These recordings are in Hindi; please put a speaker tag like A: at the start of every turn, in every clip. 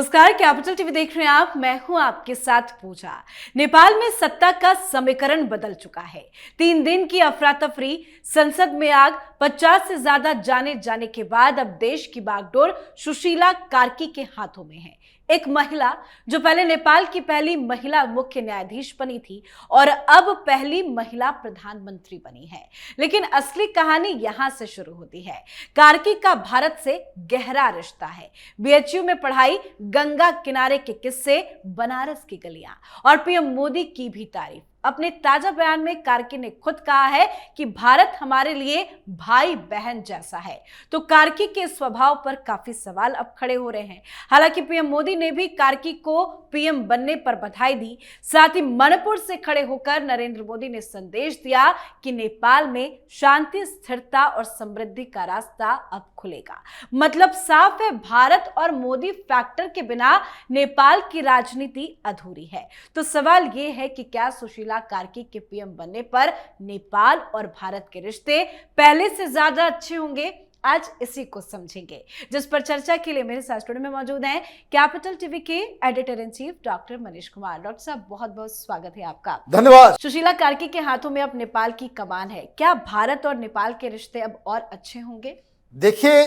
A: नमस्कार, कैपिटल टीवी देख रहे हैं आप। मैं हूं आपके साथ पूजा। नेपाल में सत्ता का समीकरण बदल चुका है। 3 दिन की अफरा तफरी, संसद में आग, 50 से ज्यादा जाने जाने के बाद अब देश की बागडोर सुशीला कार्की के हाथों में है। एक महिला जो पहले नेपाल की पहली महिला मुख्य न्यायाधीश बनी थी और अब पहली महिला प्रधानमंत्री बनी है। लेकिन असली कहानी यहां से शुरू होती है। कार्की का भारत से गहरा रिश्ता है। बीएचयू में पढ़ाई, गंगा किनारे के किस्से, बनारस की गलियां और पीएम मोदी की भी तारीफ। अपने ताजा बयान में कार्की ने खुद कहा है कि भारत हमारे लिए भाई बहन जैसा है। तो कार्की के स्वभाव पर काफी सवाल अब खड़े हो रहे हैं। हालांकि पीएम मोदी ने भी कार्की को पीएम बनने पर बधाई दी। साथ ही मणिपुर से खड़े होकर नरेंद्र मोदी ने संदेश दिया कि नेपाल में शांति, स्थिरता और समृद्धि का रास्ता अब खुलेगा। मतलब साफ है, भारत और मोदी फैक्टर के बिना नेपाल की राजनीति अधूरी है। तो सवाल यह है कि क्या सुशीला कार्की के पीएम बनने पर नेपाल और भारत के रिश्ते पहले से ज्यादा अच्छे होंगे? आज इसी को समझेंगे, जिस पर चर्चा के लिए मेरे साथ स्टूडियो में मौजूद हैं कैपिटल टीवी के editor in chief doctor Manish Kumar. Doctor साहब, बहुत बहुत स्वागत है आपका।
B: धन्यवाद।
A: सुशीला कार्की के हाथों में अब नेपाल की कमान है। क्या भारत और नेपाल के रिश्ते अब और अच्छे होंगे?
B: देखिए,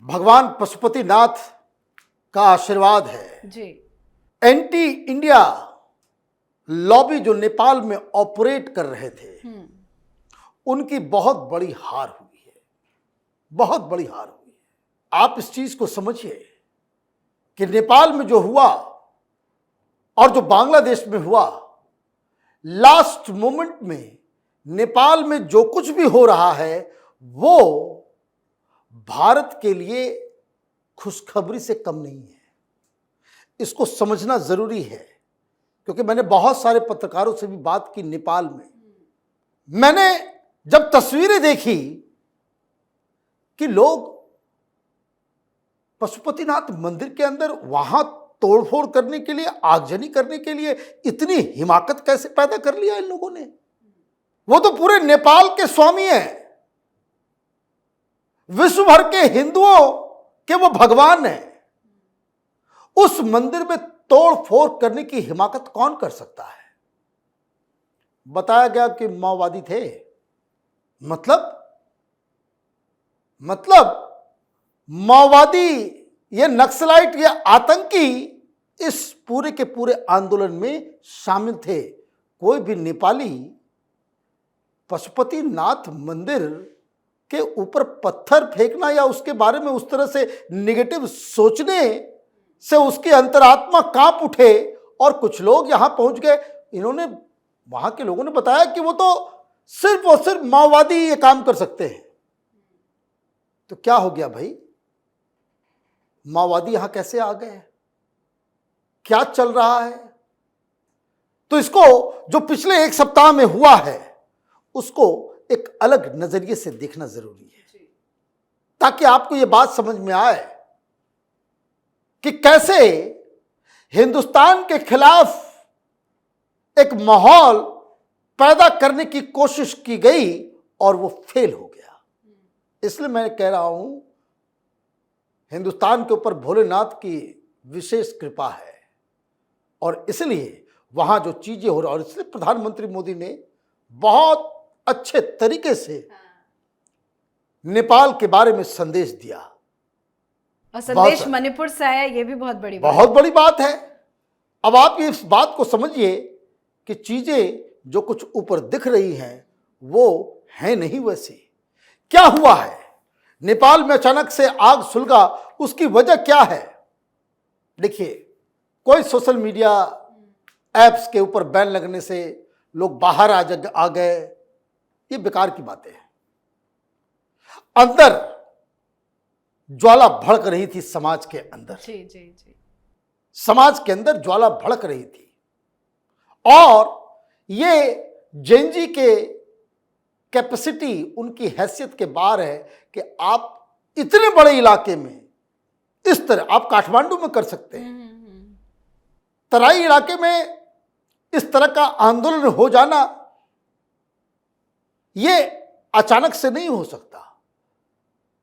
B: भगवान पशुपतिनाथ का आशीर्वाद है जी। एंटी इंडिया लॉबी जो नेपाल में ऑपरेट कर रहे थे, उनकी बहुत बड़ी हार हुई है, बहुत बड़ी हार हुई है। आप इस चीज को समझिए कि नेपाल में जो हुआ और जो बांग्लादेश में हुआ, लास्ट मोमेंट में नेपाल में जो कुछ भी हो रहा है वो भारत के लिए खुशखबरी से कम नहीं है। इसको समझना जरूरी है, क्योंकि मैंने बहुत सारे पत्रकारों से भी बात की नेपाल में। मैंने जब तस्वीरें देखी कि लोग पशुपतिनाथ मंदिर के अंदर वहां तोड़फोड़ करने के लिए, आगजनी करने के लिए इतनी हिमाकत कैसे पैदा कर लिया इन लोगों ने। वो तो पूरे नेपाल के स्वामी हैं, विश्व भर के हिंदुओं के वो भगवान हैं। उस मंदिर में तोड़ फोड़ करने की हिमाकत कौन कर सकता है? बताया गया कि माओवादी थे। मतलब माओवादी, ये नक्सलाइट, ये आतंकी इस पूरे के पूरे आंदोलन में शामिल थे। कोई भी नेपाली पशुपतिनाथ मंदिर के ऊपर पत्थर फेंकना या उसके बारे में उस तरह से नेगेटिव सोचने से उसकी अंतरात्मा कांप उठे और कुछ लोग यहां पहुंच गए। इन्होंने, वहां के लोगों ने बताया कि वो तो सिर्फ और सिर्फ माओवादी ये काम कर सकते हैं। तो क्या हो गया भाई? माओवादी यहां कैसे आ गए? क्या चल रहा है? तो इसको जो पिछले 1 सप्ताह में हुआ है उसको एक अलग नजरिए से देखना जरूरी है, ताकि आपको यह बात समझ में आए कि कैसे हिंदुस्तान के खिलाफ एक माहौल पैदा करने की कोशिश की गई और वो फेल हो गया। इसलिए मैं कह रहा हूं, हिंदुस्तान के ऊपर भोलेनाथ की विशेष कृपा है और इसलिए वहां जो चीजें हो रही, और इसलिए प्रधानमंत्री मोदी ने बहुत अच्छे तरीके से नेपाल के बारे में संदेश दिया।
A: और संदेश मणिपुर से आया, ये भी बहुत बड़ी
B: बात है। अब आप इस बात को समझिए कि चीजें जो कुछ ऊपर दिख रही हैं वो है नहीं वैसी। क्या हुआ है? नेपाल में अचानक से आग सुलगा, उसकी वजह क्या है? देखिए, कोई सोशल मीडिया एप्स के ऊपर बैन लगने से लोग बाहर आ गए, ये बेकार की बातें हैं। अंदर ज्वाला भड़क रही थी समाज के अंदर। जी। समाज के अंदर ज्वाला भड़क रही थी और ये जेनजी के कैपेसिटी, उनकी हैसियत के बाहर है कि आप इतने बड़े इलाके में इस तरह, आप काठमांडू में कर सकते हैं, तराई इलाके में इस तरह का आंदोलन हो जाना ये अचानक से नहीं हो सकता।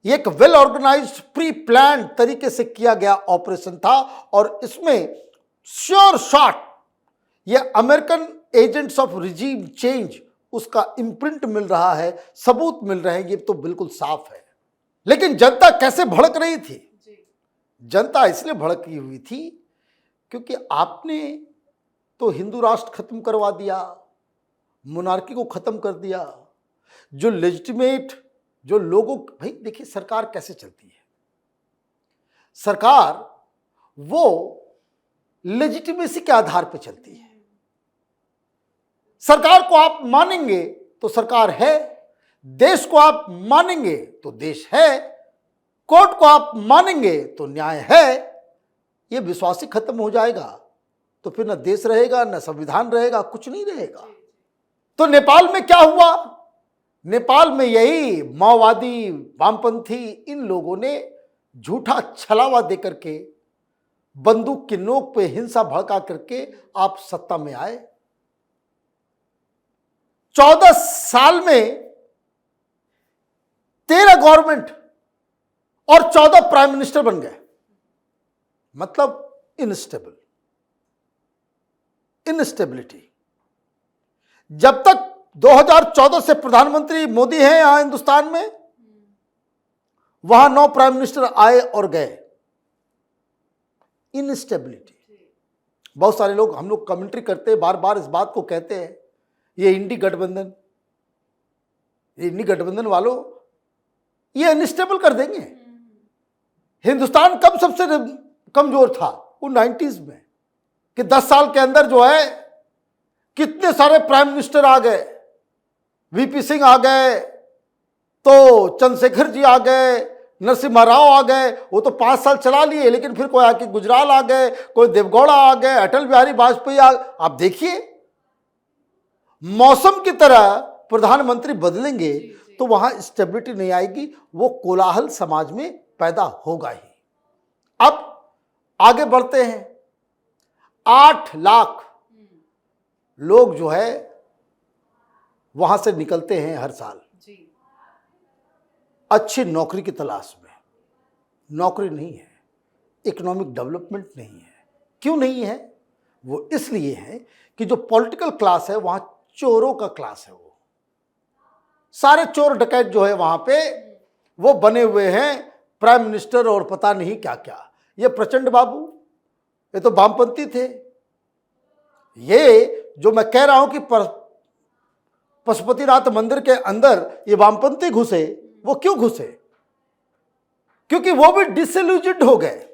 B: ये एक वेल ऑर्गेनाइज्ड प्री प्लान तरीके से किया गया ऑपरेशन था और इसमें श्योर शॉट ये American agents of regime change उसका इम्प्रिंट मिल रहा है, सबूत मिल रहे हैं, ये तो बिल्कुल साफ है। लेकिन जनता कैसे भड़क रही थी? जनता इसलिए भड़की हुई थी क्योंकि आपने तो हिंदू राष्ट्र खत्म करवा दिया, मोनार्की को खत्म कर दिया, जो लेजिटिमेट जो लोगों, भाई देखिए सरकार कैसे चलती है, सरकार वो लेजिटिमेसी के आधार पर चलती है। सरकार को आप मानेंगे तो सरकार है, देश को आप मानेंगे तो देश है, कोर्ट को आप मानेंगे तो न्याय है। ये विश्वास ही खत्म हो जाएगा तो फिर न देश रहेगा, न संविधान रहेगा, कुछ नहीं रहेगा। तो नेपाल में क्या हुआ? नेपाल में यही माओवादी, वामपंथी, इन लोगों ने झूठा छलावा देकर के, बंदूक की नोक पे हिंसा भड़का करके आप सत्ता में आए। 14 साल में 13 गवर्नमेंट और 14 प्राइम मिनिस्टर बन गए, मतलब इनस्टेबिलिटी। जब तक 2014 से प्रधानमंत्री मोदी हैं यहां हिंदुस्तान में, वहां 9 प्राइम मिनिस्टर आए और गए। इनस्टेबिलिटी। बहुत सारे लोग, हम लोग कमेंट्री करते हैं, बार बार इस बात को कहते हैं, ये इंडी गठबंधन, ये इंडी गठबंधन वालों ये अनस्टेबल कर देंगे। हिंदुस्तान कब सबसे कमजोर था? वो 90s में, कि 10 साल के अंदर जो है कितने सारे प्राइम मिनिस्टर आ गए, वीपी सिंह आ गए, तो चंद्रशेखर जी आ गए, नरसिम्हा राव आ गए, वो तो 5 साल चला लिए, लेकिन फिर कोई आके गुजराल आ गए, कोई देवगौड़ा आ गए, अटल बिहारी वाजपेयी आ गए। आप देखिए मौसम की तरह प्रधानमंत्री बदलेंगे तो वहां स्टेबिलिटी नहीं आएगी, वो कोलाहल समाज में पैदा होगा ही। अब आगे बढ़ते हैं। 8 लाख लोग जो है वहां से निकलते हैं हर साल अच्छी नौकरी की तलाश में। नौकरी नहीं है, इकोनॉमिक डेवलपमेंट नहीं है। क्यों नहीं है? वो इसलिए है कि जो पॉलिटिकल क्लास है वहां चोरों का क्लास है। वो सारे चोर डकैत जो है वहां पे वो बने हुए हैं प्राइम मिनिस्टर और पता नहीं क्या क्या। ये प्रचंड बाबू, ये तो वामपंथी थे। ये जो मैं कह रहा हूं कि पशुपतिनाथ मंदिर के अंदर ये वामपंथी घुसे, वो क्यों घुसे? क्योंकि वो भी डिसइल्यूजन्ड हो गए।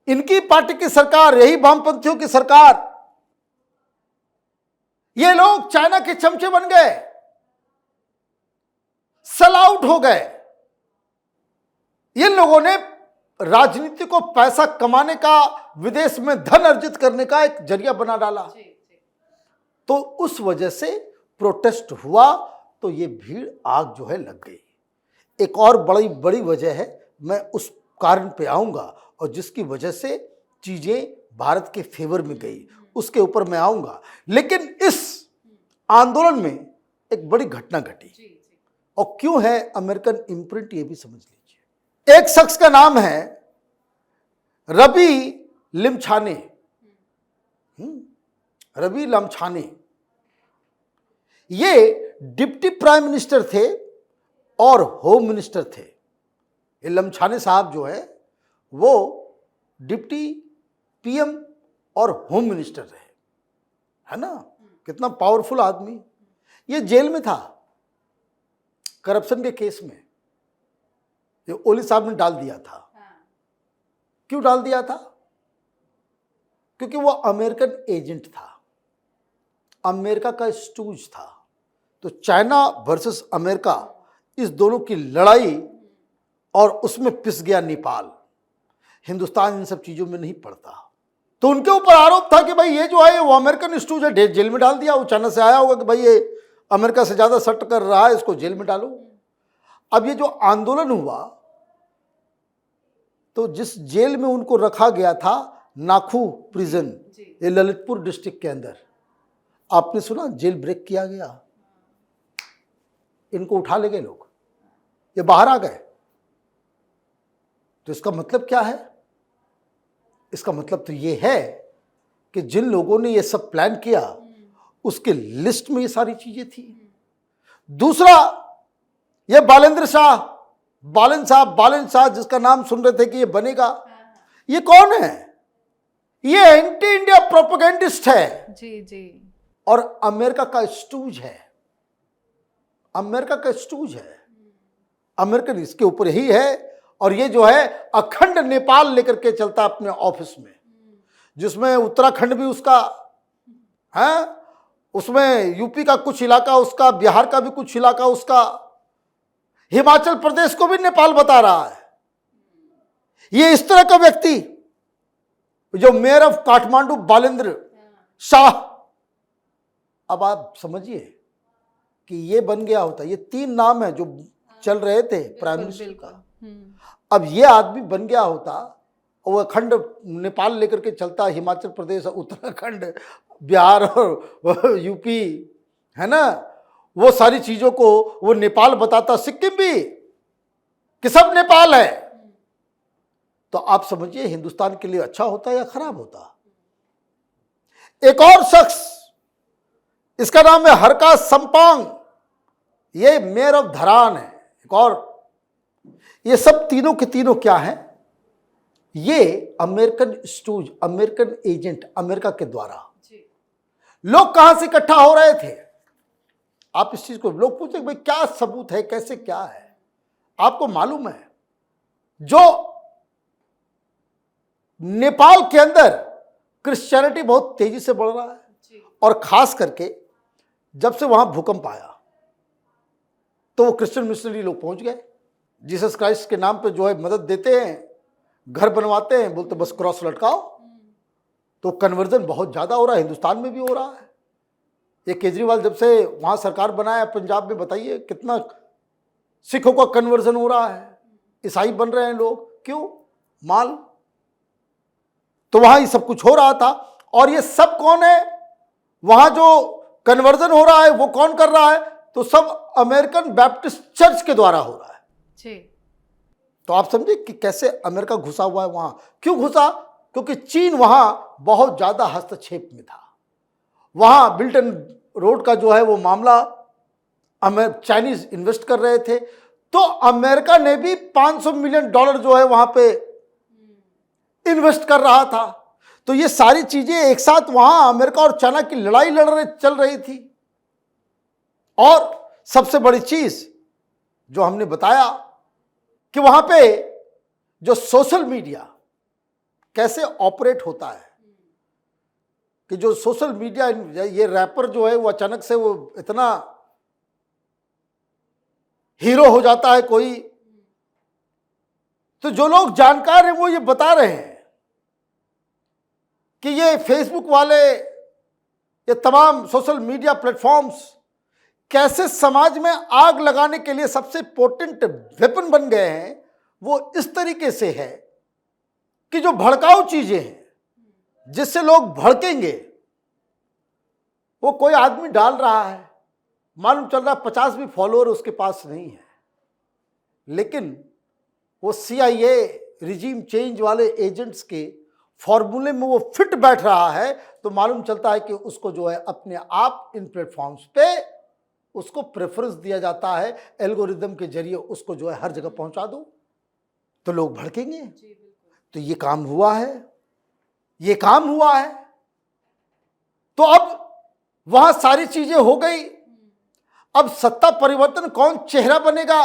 B: इनकी पार्टी की सरकार, यही वामपंथियों की सरकार, ये लोग चाइना के चमचे बन गए, सेल आउट हो गए। ये लोगों ने राजनीति को पैसा कमाने का, विदेश में धन अर्जित करने का एक जरिया बना डाला। तो उस वजह से प्रोटेस्ट हुआ, तो ये भीड़ आग जो है लग गई। एक और बड़ी वजह है, मैं उस कारण पे आऊंगा, और जिसकी वजह से चीजें भारत के फेवर में गई, उसके ऊपर मैं आऊंगा। लेकिन इस आंदोलन में एक बड़ी घटना घटी, और क्यों है अमेरिकन इम्प्रिंट, ये भी समझ लीजिए। एक शख्स का नाम है रवि लिमछाने। रवि लिमछाने ये डिप्टी प्राइम मिनिस्टर थे और होम मिनिस्टर थे। ये लिमछाने साहब जो है वो डिप्टी पीएम और होम मिनिस्टर रहे, है ना? कितना पावरफुल आदमी। ये जेल में था करप्शन के केस में। ये ओली साहब ने डाल दिया था। क्यों डाल दिया था? क्योंकि वो अमेरिकन एजेंट था, अमेरिका का स्टूज था। तो चाइना वर्सेस अमेरिका, इस दोनों की लड़ाई, और उसमें पिस गया नेपाल। हिंदुस्तान इन सब चीजों में नहीं पड़ता। तो उनके ऊपर आरोप था कि भाई ये जो है वो अमेरिकन स्टूज है, जेल में डाल दिया। वो चाइना से आया होगा कि भाई ये अमेरिका से ज्यादा सट कर रहा है, इसको जेल में डालो। अब ये जो आंदोलन हुआ, तो जिस जेल में उनको रखा गया था, नाखू प्रिजन, ये ललितपुर डिस्ट्रिक्ट के अंदर, आपने सुना जेल ब्रेक किया गया, इनको उठा ले गए लोग, ये बाहर आ गए। तो इसका मतलब क्या है? इसका मतलब तो ये है कि जिन लोगों ने ये सब प्लान किया उसके लिस्ट में ये सारी चीजें थी। दूसरा, ये बालेंद्र शाह, बालन शाह जिसका नाम सुन रहे थे कि ये बनेगा, ये कौन है? ये एंटी इंडिया प्रोपेगेंडिस्ट है
A: जी जी।
B: और अमेरिका का स्टूज है। अमेरिका का स्टूज है, अमेरिकन इसके ऊपर ही है। और ये जो है अखंड नेपाल लेकर के चलता है अपने ऑफिस में, जिसमें उत्तराखंड भी उसका है, उसमें यूपी का कुछ इलाका उसका, बिहार का भी कुछ इलाका उसका, हिमाचल प्रदेश को भी नेपाल बता रहा है। ये इस तरह का व्यक्ति जो मेयर ऑफ काठमांडू बालेंद्र शाह, अब आप समझिए कि ये बन गया होता, ये 3 नाम है जो चल रहे थे प्राइम मिनिस्टर का। अब ये आदमी बन गया होता और वो अखंड नेपाल लेकर के चलता, हिमाचल प्रदेश, उत्तराखंड, बिहार और यूपी, है ना, वो सारी चीजों को वो नेपाल बताता, सिक्किम भी कि सब नेपाल है। तो आप समझिए हिंदुस्तान के लिए अच्छा होता या खराब होता? एक और शख्स, इसका नाम है हरका संपांग, ये मेयर ऑफ धरान है। एक और, ये सब तीनों के तीनों क्या हैं? ये American stooge, American agent, America के द्वारा। लोग कहां से इकट्ठा हो रहे थे? आप इस चीज को, लोग पूछते भाई क्या सबूत है, कैसे क्या है? आपको मालूम है जो नेपाल के अंदर क्रिश्चियनिटी बहुत तेजी से बढ़ रहा है, और खास करके जब से वहां भूकंप आया तो वो क्रिश्चियन मिशनरी लोग पहुंच गए, जीसस क्राइस्ट के नाम पे जो है मदद देते हैं, घर बनवाते हैं, बोलते बस क्रॉस लटकाओ। तो कन्वर्जन बहुत ज्यादा हो रहा है, हिंदुस्तान में भी हो रहा है। ये केजरीवाल जब से वहां सरकार बनाया पंजाब में, बताइए कितना सिखों का कन्वर्जन हो रहा है, ईसाई बन रहे हैं लोग। क्यों? माल। तो वहां ये सब कुछ हो रहा था। और ये सब कौन है? वहां जो कन्वर्जन हो रहा है वो कौन कर रहा है? तो सब अमेरिकन बैप्टिस्ट चर्च के द्वारा हो रहा है
A: जी।
B: तो आप समझे कि कैसे अमेरिका घुसा हुआ है वहां। क्यों घुसा? क्योंकि चीन वहां बहुत ज्यादा हस्तक्षेप में था। वहां बिल्टन रोड का जो है वो मामला चाइनीज इन्वेस्ट कर रहे थे, तो अमेरिका ने भी $500 मिलियन जो है वहां पे इन्वेस्ट कर रहा था। तो ये सारी चीजें एक साथ वहां अमेरिका और चाइना की लड़ाई चल रही थी। और सबसे बड़ी चीज जो हमने बताया कि वहां पे जो सोशल मीडिया कैसे ऑपरेट होता है, कि जो सोशल मीडिया, ये रैपर जो है वो अचानक से वो इतना हीरो हो जाता है कोई, तो जो लोग जानकार हैं वो ये बता रहे हैं कि ये फेसबुक वाले, ये तमाम सोशल मीडिया प्लेटफॉर्म्स कैसे समाज में आग लगाने के लिए सबसे पोटेंट वेपन बन गए हैं। वो इस तरीके से है कि जो भड़काऊ चीजें हैं जिससे लोग भड़केंगे, वो कोई आदमी डाल रहा है, मालूम चल रहा है 50 भी फॉलोअर उसके पास नहीं है, लेकिन वो CIA रिजीम चेंज वाले एजेंट्स के फॉर्मूले में वो फिट बैठ रहा है। तो मालूम चलता है कि उसको जो है अपने आप इन प्लेटफॉर्म्स पे उसको प्रेफरेंस दिया जाता है, एल्गोरिदम के जरिए उसको जो है हर जगह पहुंचा दो तो लोग भड़केंगे। तो ये काम हुआ है, ये काम हुआ है। तो अब वहां सारी चीजें हो गई। अब सत्ता परिवर्तन, कौन चेहरा बनेगा?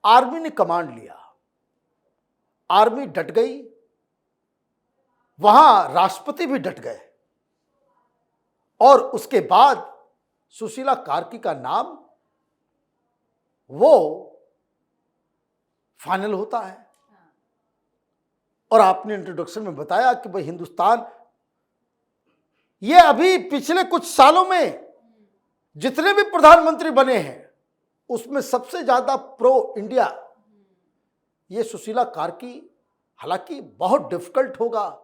B: आर्मी ने कमांड लिया, आर्मी डट गई, वहां राष्ट्रपति भी डट गए, और उसके बाद सुशीला कार्की का नाम वो फाइनल होता है। और आपने इंट्रोडक्शन में बताया कि भाई हिंदुस्तान, ये अभी पिछले कुछ सालों में जितने भी प्रधानमंत्री बने हैं उसमें सबसे ज्यादा प्रो इंडिया ये सुशीला कार्की। हालांकि बहुत डिफिकल्ट होगा,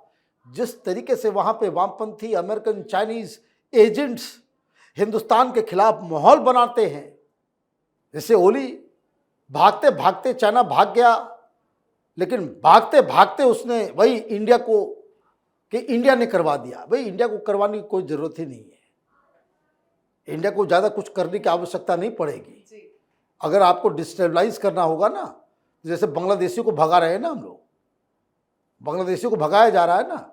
B: जिस तरीके से वहां पे वामपंथी अमेरिकन चाइनीज एजेंट्स हिंदुस्तान के खिलाफ माहौल बनाते हैं। जैसे ओली भागते भागते चाइना भाग गया, लेकिन भागते भागते उसने वही इंडिया को, कि इंडिया ने करवा दिया। भाई इंडिया को करवाने की कोई ज़रूरत ही नहीं है, इंडिया को ज़्यादा कुछ करने की आवश्यकता नहीं पड़ेगी। अगर आपको डिस्टेबलाइज करना होगा ना, जैसे बांग्लादेशियों को भगा रहे हैं ना हम लोग, बांग्लादेशियों को भगाया जा रहा है ना,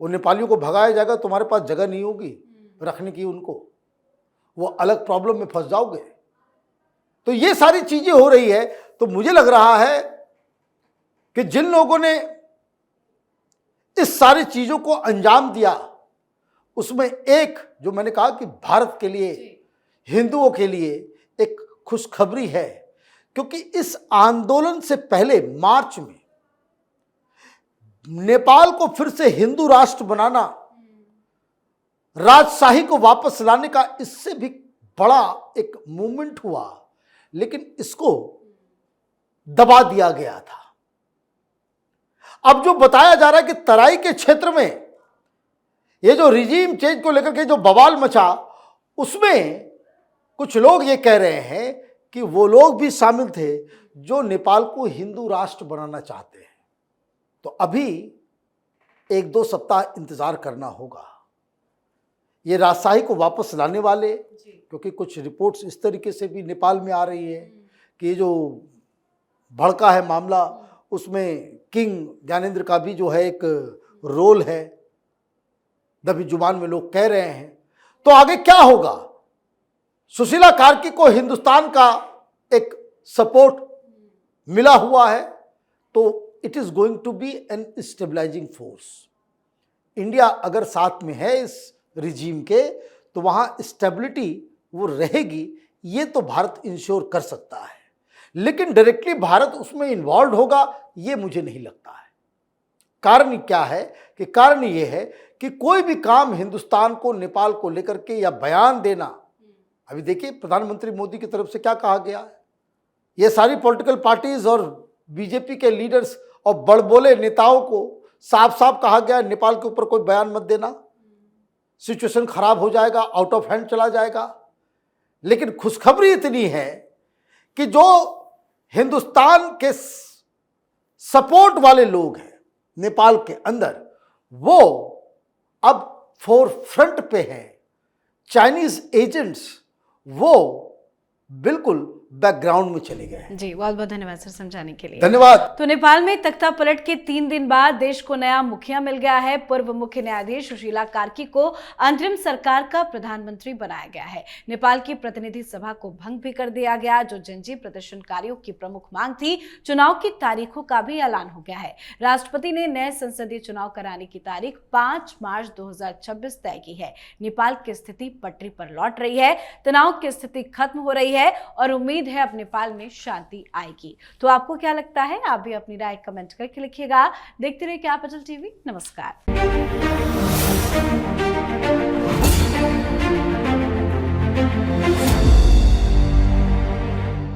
B: वो नेपालियों को भगाया जाएगा, तुम्हारे पास जगह नहीं होगी रखने की उनको, वो अलग प्रॉब्लम में फंस जाओगे। तो ये सारी चीज़ें हो रही है। तो मुझे लग रहा है कि जिन लोगों ने इस सारी चीज़ों को अंजाम दिया, उसमें एक जो मैंने कहा कि भारत के लिए, हिंदुओं के लिए एक खुशखबरी है, क्योंकि इस आंदोलन से पहले मार्च में नेपाल को फिर से हिंदू राष्ट्र बनाना, राजशाही को वापस लाने का इससे भी बड़ा एक मूवमेंट हुआ, लेकिन इसको दबा दिया गया था। अब जो बताया जा रहा है कि तराई के क्षेत्र में ये जो रिजीम चेंज को लेकर के जो बवाल मचा, उसमें कुछ लोग ये कह रहे हैं कि वो लोग भी शामिल थे जो नेपाल को हिंदू राष्ट्र बनाना चाहते हैं। तो अभी 1-2 सप्ताह इंतजार करना होगा। ये राजशाही को वापस लाने वाले, क्योंकि कुछ रिपोर्ट्स इस तरीके से भी नेपाल में आ रही है कि ये जो भड़का है मामला, उसमें किंग ज्ञानेंद्र का भी जो है एक रोल है, दबी जुबान में लोग कह रहे हैं। तो आगे क्या होगा? सुशीला कार्की को हिंदुस्तान का एक सपोर्ट मिला हुआ है, तो it is going to be an stabilising force. India अगर साथ में है इस रिजीम के, तो वहां स्टेबिलिटी वो रहेगी, ये तो भारत इंश्योर कर सकता है। लेकिन डायरेक्टली भारत उसमें इन्वॉल्व होगा, ये मुझे नहीं लगता है। कारण क्या है? कि कारण ये है कि कोई भी काम हिंदुस्तान को नेपाल को लेकर के या बयान देना, अभी देखिए प्रधानमंत्री मोदी की तरफ से क्या कहा गया है, ये सारी पॉलिटिकल पार्टीज और बीजेपी के लीडर्स और बड़बोले नेताओं को साफ साफ कहा गया है, नेपाल के ऊपर कोई बयान मत देना, सिचुएशन खराब हो जाएगा, आउट ऑफ हैंड चला जाएगा। लेकिन खुशखबरी इतनी है कि जो हिंदुस्तान के सपोर्ट वाले लोग हैं नेपाल के अंदर, वो अब फोर फ्रंट पे हैं। चाइनीज एजेंट्स वो बिल्कुल बैकग्राउंड में चले गए हैं।
A: जी, बहुत बहुत धन्यवाद सर समझाने के लिए।
B: धन्यवाद।
A: तो नेपाल में तख्ता पलट के 3 दिन बाद देश को नया मुखिया मिल गया है। पूर्व मुख्य न्यायाधीश सुशीला कार्की को अंतरिम सरकार का प्रधानमंत्री बनाया गया है। नेपाल की प्रतिनिधि सभा को भंग भी कर दिया गया। जो जनजीव प्रदर्शनकारियों की प्रमुख मांग थी, चुनाव की तारीखों का भी ऐलान हो गया है। राष्ट्रपति ने नए संसदीय चुनाव कराने की तारीख 5 मार्च 2026 तय की है। नेपाल की स्थिति पटरी पर लौट रही है, तनाव की स्थिति खत्म हो रही है और उम्मीद है अब नेपाल में शांति आएगी। तो आपको क्या लगता है? आप भी अपनी राय कमेंट करके लिखिएगा। देखते रहिए कैपिटल टीवी। नमस्कार।